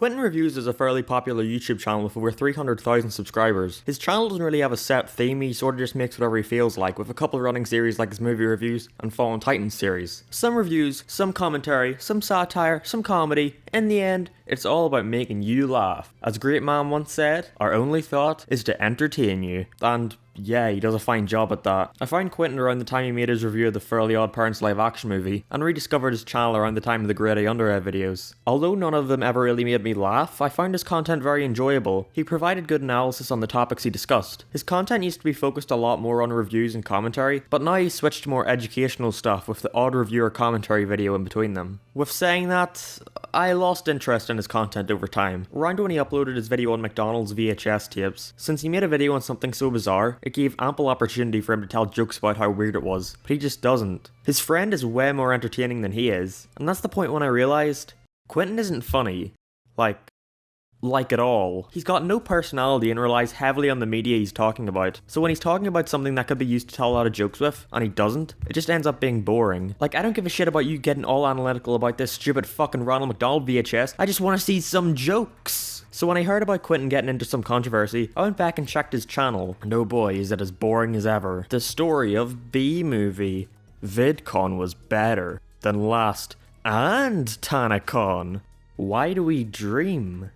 Quinton Reviews is a fairly popular YouTube channel with over 300,000 subscribers. His channel doesn't really have a set theme, he sort of just makes whatever he feels like, with a couple running series like his movie reviews and Fallen Titans series. Some reviews, some commentary, some satire, some comedy. In the end, it's all about making you laugh. As a great man once said, our only thought is to entertain you. And yeah, he does a fine job at that. I found Quinton around the time he made his review of the Fairly Odd Parents live action movie, and rediscovered his channel around the time of the Grade A Underhead videos. Although none of them ever really made me laugh, I found his content very enjoyable. He provided good analysis on the topics he discussed. His content used to be focused a lot more on reviews and commentary, but now he's switched to more educational stuff with the odd review or commentary video in between them. With saying that, I lost interest in his content over time. Around when he uploaded his video on McDonald's VHS tapes. Since he made a video on something so bizarre, it gave ample opportunity for him to tell jokes about how weird it was, but he just doesn't. His friend is way more entertaining than he is, and that's the point when I realised, Quinton isn't funny. Like at all. He's got no personality and relies heavily on the media he's talking about. So when he's talking about something that could be used to tell a lot of jokes with, and he doesn't, it just ends up being boring. Like, I don't give a shit about you getting all analytical about this stupid fucking Ronald McDonald VHS, I just want to see some jokes. So when I heard about Quinton getting into some controversy, I went back and checked his channel, and oh boy, is it as boring as ever. The story of B-Movie. VidCon was better than last and TanaCon. Why do we dream?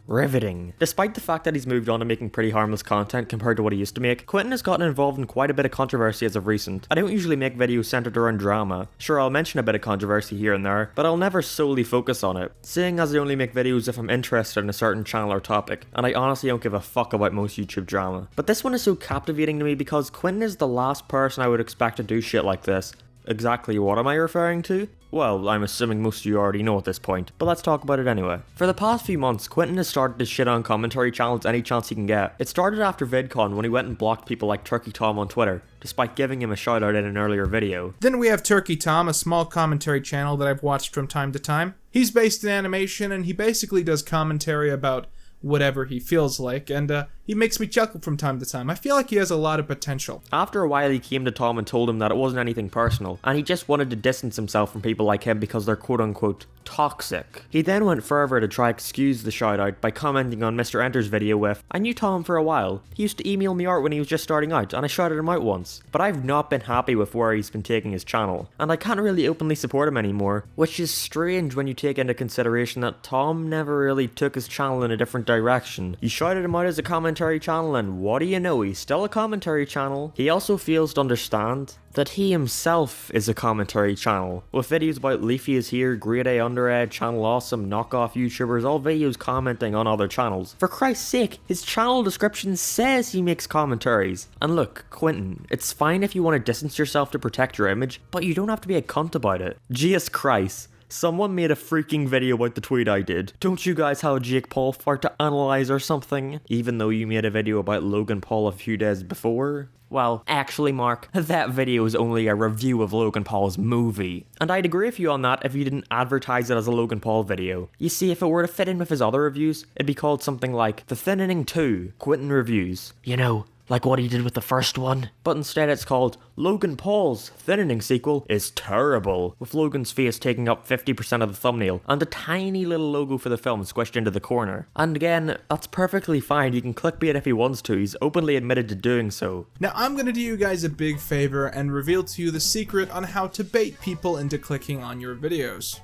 Riveting. Despite the fact that he's moved on to making pretty harmless content compared to what he used to make, Quinton has gotten involved in quite a bit of controversy as of recent. I don't usually make videos centered around drama. Sure, I'll mention a bit of controversy here and there, but I'll never solely focus on it, seeing as I only make videos if I'm interested in a certain channel or topic, and I honestly don't give a fuck about most YouTube drama. But this one is so captivating to me because Quinton is the last person I would expect to do shit like this. Exactly what am I referring to? Well, I'm assuming most of you already know at this point, but let's talk about it anyway. For the past few months, Quinton has started to shit on commentary channels any chance he can get. It started after VidCon when he went and blocked people like Turkey Tom on Twitter, despite giving him a shout out in an earlier video. Then we have Turkey Tom, a small commentary channel that I've watched from time to time. He's based in animation and he basically does commentary about whatever he feels like, and he makes me chuckle from time to time. I feel like he has a lot of potential. After a while he came to Tom and told him that it wasn't anything personal, and he just wanted to distance himself from people like him because they're quote-unquote toxic. He then went further to try excuse the shout-out by commenting on Mr. Enter's video with, I knew Tom for a while. He used to email me art when he was just starting out, and I shouted him out once. But I've not been happy with where he's been taking his channel, and I can't really openly support him anymore, which is strange when you take into consideration that Tom never really took his channel in a different direction. You shouted him out as a commentary channel, and what do you know, he's still a commentary channel. He also fails to understand that he himself is a commentary channel, with videos about Leafy is Here, Grade A Underhead, Channel Awesome, knockoff YouTubers, all videos commenting on other channels. For Christ's sake, his channel description says he makes commentaries. And look, Quinton, it's fine if you want to distance yourself to protect your image, but you don't have to be a cunt about it. Jesus Christ. Someone made a freaking video about the tweet I did. Don't you guys have a Jake Paul fart to analyze or something? Even though you made a video about Logan Paul a few days before? Well, actually Mark, that video is only a review of Logan Paul's movie. And I'd agree with you on that if you didn't advertise it as a Logan Paul video. You see, if it were to fit in with his other reviews, it'd be called something like The Thinning 2, Quinton Reviews. You know, like what he did with the first one. But instead it's called Logan Paul's Thinning sequel is terrible, with Logan's face taking up 50% of the thumbnail, and a tiny little logo for the film squished into the corner. And again, that's perfectly fine, he can clickbait if he wants to, he's openly admitted to doing so. Now I'm gonna do you guys a big favor and reveal to you the secret on how to bait people into clicking on your videos.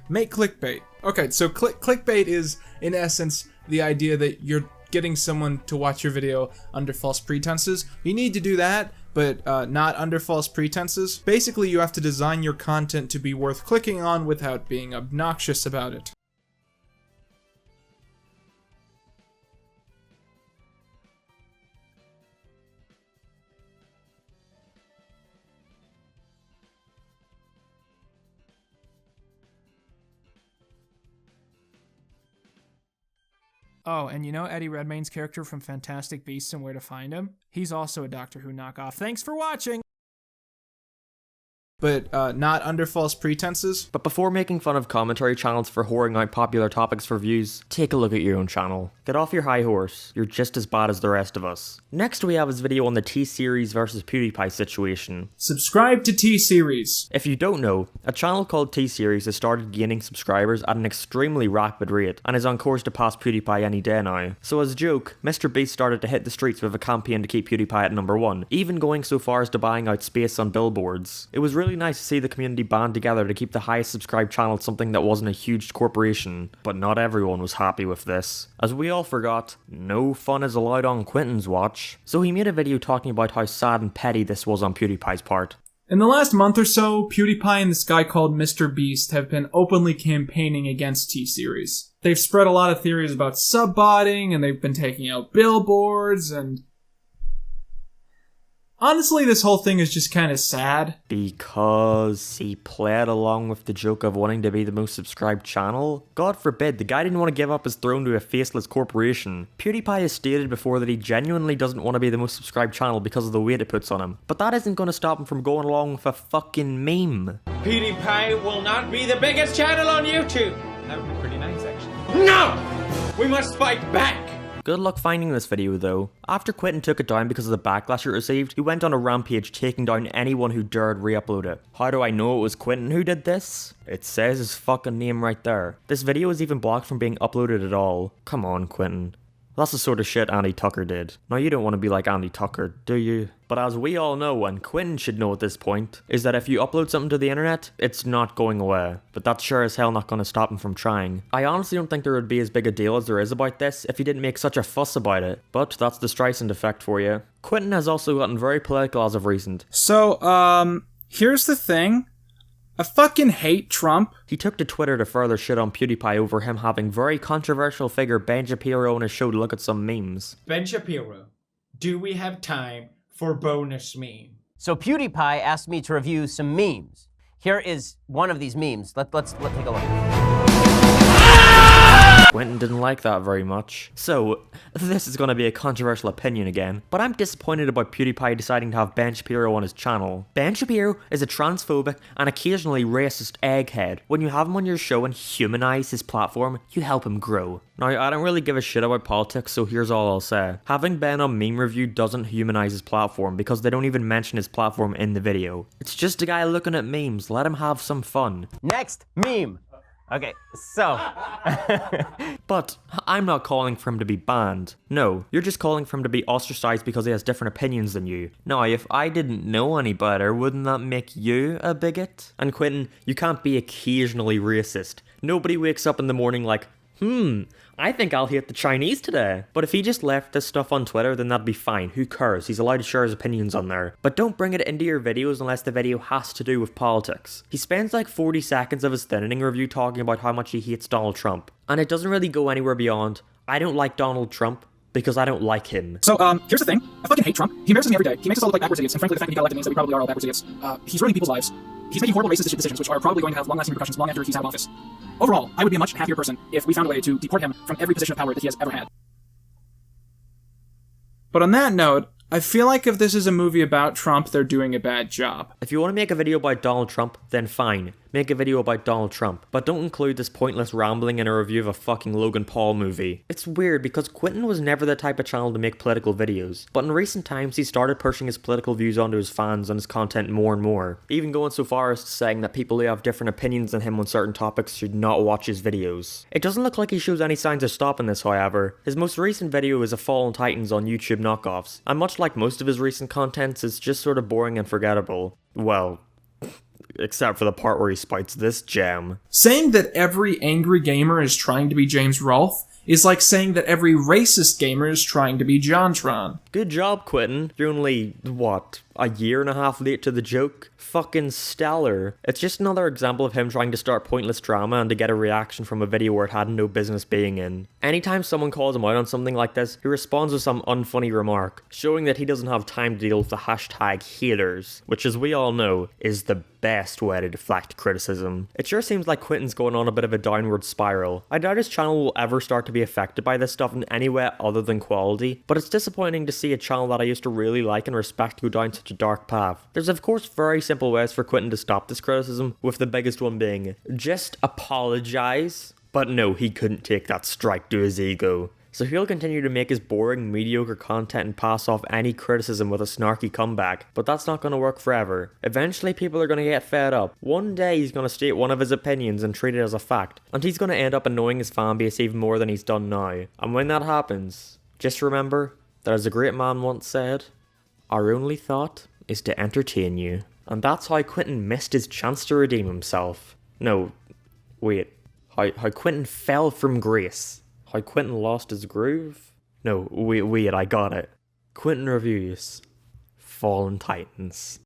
Make clickbait. Okay, so clickbait is, in essence, the idea that you're getting someone to watch your video under false pretenses. You need to do that, but not under false pretenses. Basically, you have to design your content to be worth clicking on without being obnoxious about it. Oh, and you know Eddie Redmayne's character from Fantastic Beasts and Where to Find Him? He's also a Doctor Who knockoff. Thanks for watching! but not under false pretenses. But before making fun of commentary channels for whoring out popular topics for views, take a look at your own channel. Get off your high horse, you're just as bad as the rest of us. Next we have his video on the T-Series versus PewDiePie situation. Subscribe to T-Series. If you don't know, a channel called T-Series has started gaining subscribers at an extremely rapid rate, and is on course to pass PewDiePie any day now. So as a joke, Mr. Beast started to hit the streets with a campaign to keep PewDiePie at #1, even going so far as to buying out space on billboards. It was really nice to see the community band together to keep the highest subscribed channel something that wasn't a huge corporation, but not everyone was happy with this. As we all forgot, no fun is allowed on Quinton's watch, so he made a video talking about how sad and petty this was on PewDiePie's part. In the last month or so, PewDiePie and this guy called Mr. Beast have been openly campaigning against T-Series. They've spread a lot of theories about subbotting, and they've been taking out billboards, and honestly, this whole thing is just kind of sad. Because he played along with the joke of wanting to be the most subscribed channel? God forbid, the guy didn't want to give up his throne to a faceless corporation. PewDiePie has stated before that he genuinely doesn't want to be the most subscribed channel because of the weight it puts on him. But that isn't going to stop him from going along with a fucking meme. PewDiePie will not be the biggest channel on YouTube! That would be pretty nice, actually. No! We must fight back! Good luck finding this video though. After Quinton took it down because of the backlash it received, he went on a rampage taking down anyone who dared re-upload it. How do I know it was Quinton who did this? It says his fucking name right there. This video is even blocked from being uploaded at all. Come on, Quinton. That's the sort of shit Andy Tucker did. Now you don't want to be like Andy Tucker, do you? But as we all know, and Quinton should know at this point, is that if you upload something to the internet, it's not going away. But that's sure as hell not going to stop him from trying. I honestly don't think there would be as big a deal as there is about this if he didn't make such a fuss about it. But that's the Streisand effect for you. Quinton has also gotten very political as of recent. So, here's the thing. I fucking hate Trump. He took to Twitter to further shit on PewDiePie over him having very controversial figure Ben Shapiro on his show to look at some memes. Ben Shapiro, do we have time for bonus meme? So PewDiePie asked me to review some memes. Here is one of these memes. Let's take a look. Quinton didn't like that very much. So, this is going to be a controversial opinion again, but I'm disappointed about PewDiePie deciding to have Ben Shapiro on his channel. Ben Shapiro is a transphobic and occasionally racist egghead. When you have him on your show and humanize his platform, you help him grow. Now, I don't really give a shit about politics, so here's all I'll say. Having Ben on Meme Review doesn't humanize his platform because they don't even mention his platform in the video. It's just a guy looking at memes, let him have some fun. Next meme. Okay, so. But I'm not calling for him to be banned. No, you're just calling for him to be ostracized because he has different opinions than you. Now, if I didn't know any better, wouldn't that make you a bigot? And Quinton, you can't be occasionally racist. Nobody wakes up in the morning like, I think I'll hate the Chinese today. But if he just left this stuff on Twitter, then that'd be fine. Who cares? He's allowed to share his opinions on there. But don't bring it into your videos unless the video has to do with politics. He spends like 40 seconds of his thinning review talking about how much he hates Donald Trump. And it doesn't really go anywhere beyond, I don't like Donald Trump because I don't like him. So, here's the thing. I fucking hate Trump. He embarrasses me every day. He makes us all look like backwards idiots, and frankly, the fact that he got elected means that we probably are all backwards idiots. He's ruining people's lives. He's making horrible racist decisions, which are probably going to have long-lasting repercussions long after he's out of office. Overall, I would be a much happier person if we found a way to deport him from every position of power that he has ever had. But on that note, I feel like if this is a movie about Trump, they're doing a bad job. If you want to make a video about Donald Trump, then fine. Make a video about Donald Trump, but don't include this pointless rambling in a review of a fucking Logan Paul movie. It's weird because Quinton was never the type of channel to make political videos, but in recent times he started pushing his political views onto his fans and his content more and more, even going so far as to saying that people who have different opinions than him on certain topics should not watch his videos. It doesn't look like he shows any signs of stopping this, however. His most recent video is a Fallen Titans on YouTube knockoffs, and much like most of his recent contents, it's just sort of boring and forgettable. Well, except for the part where he spites this gem. Saying that every angry gamer is trying to be James Rolfe is like saying that every racist gamer is trying to be JonTron. Good job, Quinton. You're only, what, a year and a half late to the joke? Fucking stellar. It's just another example of him trying to start pointless drama and to get a reaction from a video where it had no business being in. Anytime someone calls him out on something like this, he responds with some unfunny remark, showing that he doesn't have time to deal with the hashtag haters, which as we all know, is the best way to deflect criticism. It sure seems like Quinton's going on a bit of a downward spiral. I doubt his channel will ever start to be be affected by this stuff in any way other than quality, but it's disappointing to see a channel that I used to really like and respect go down such a dark path. There's of course very simple ways for Quinton to stop this criticism, with the biggest one being, just apologize. But no, he couldn't take that strike to his ego. So he'll continue to make his boring, mediocre content and pass off any criticism with a snarky comeback, but that's not going to work forever. Eventually people are going to get fed up. One day he's going to state one of his opinions and treat it as a fact, and he's going to end up annoying his fanbase even more than he's done now. And when that happens, just remember that, as a great man once said, our only thought is to entertain you. And that's how Quinton missed his chance to redeem himself. No, wait, how Quinton fell from grace. How Quinton lost his groove? No, wait, I got it. Quinton Reviews. Fallen Titans.